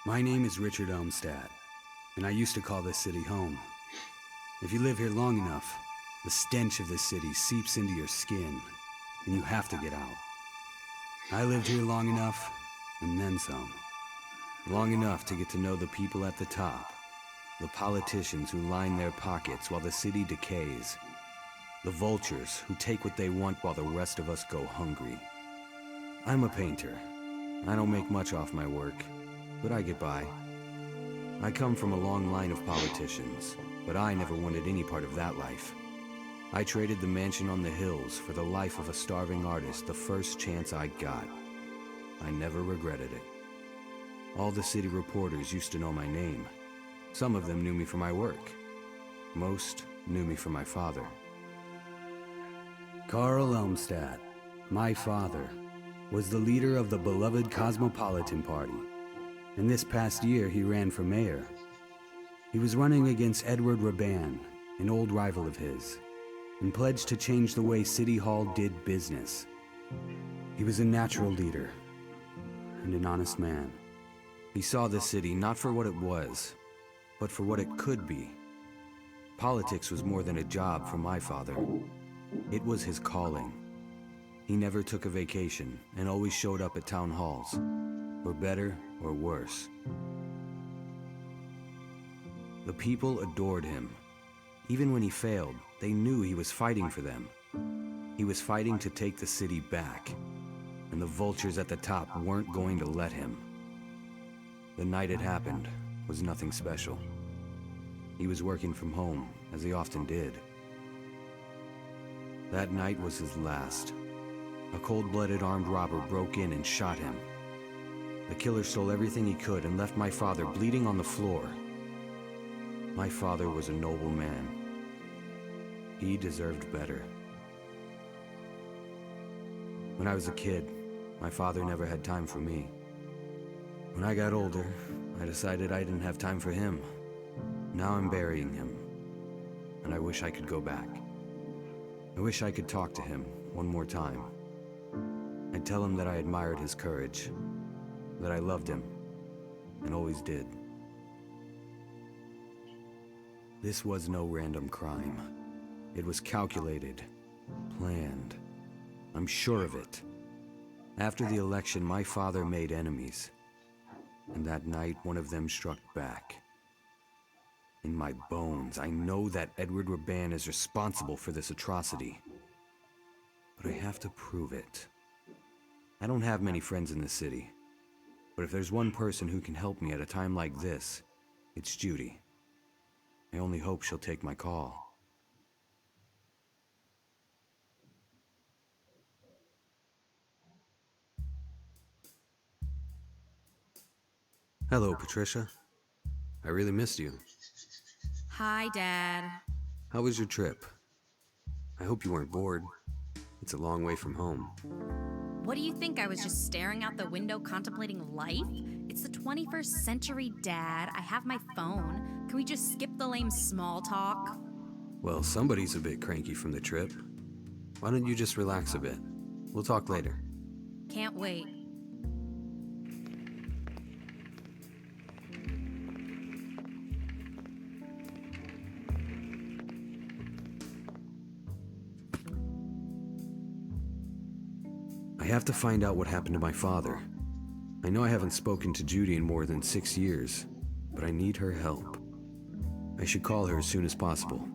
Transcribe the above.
My name is Richard Elmstadt, and I used to call this city home. If you live here long enough, the stench of this city seeps into your skin, and you have to get out. I lived here long enough, and then some. Long enough to get to know the people at the top, the politicians who line their pockets while the city decays, the vultures who take what they want while the rest of us go hungry. I'm a painter. I don't make much off my work, but I get by. I come from a long line of politicians, but I never wanted any part of that life. I traded the mansion on the hills for the life of a starving artist the first chance I got. I never regretted it. All the city reporters used to know my name. Some of them knew me for my work. Most knew me for my father. Carl Elmstadt, my father, was the leader of the beloved Cosmopolitan Party, and this past year he ran for mayor. He was running against Edward Raban, an old rival of his, and pledged to change the way City Hall did business. He was a natural leader and an honest man. He saw the city not for what it was, but for what it could be. Politics was more than a job for my father. It was his calling. He never took a vacation and always showed up at town halls, for better or worse. The people adored him. Even when he failed, they knew he was fighting for them. He was fighting to take the city back, and the vultures at the top weren't going to let him. The night it happened was nothing special. He was working from home, as he often did. That night was his last. A cold-blooded armed robber broke in and shot him. The killer stole everything he could and left my father bleeding on the floor. My father was a noble man. He deserved better. When I was a kid, my father never had time for me. When I got older, I decided I didn't have time for him. Now I'm burying him, and I wish I could go back. I wish I could talk to him one more time. I'd tell him that I admired his courage, that I loved him, and always did. This was no random crime. It was calculated, planned. I'm sure of it. After the election, my father made enemies, and that night one of them struck back. In my bones, I know that Edward Raban is responsible for this atrocity, but I have to prove it. I don't have many friends in the city, but if there's one person who can help me at a time like this, it's Judy. I only hope she'll take my call. Hello, Patricia. I really missed you. Hi, Dad. How was your trip? I hope you weren't bored. It's a long way from home. What do you think? I was just staring out the window contemplating life? It's the 21st century, Dad. I have my phone. Can we just skip the lame small talk? Well, somebody's a bit cranky from the trip. Why don't you just relax a bit? We'll talk later. Can't wait. I have to find out what happened to my father. I know I haven't spoken to Judy in more than 6 years, but I need her help. I should call her as soon as possible.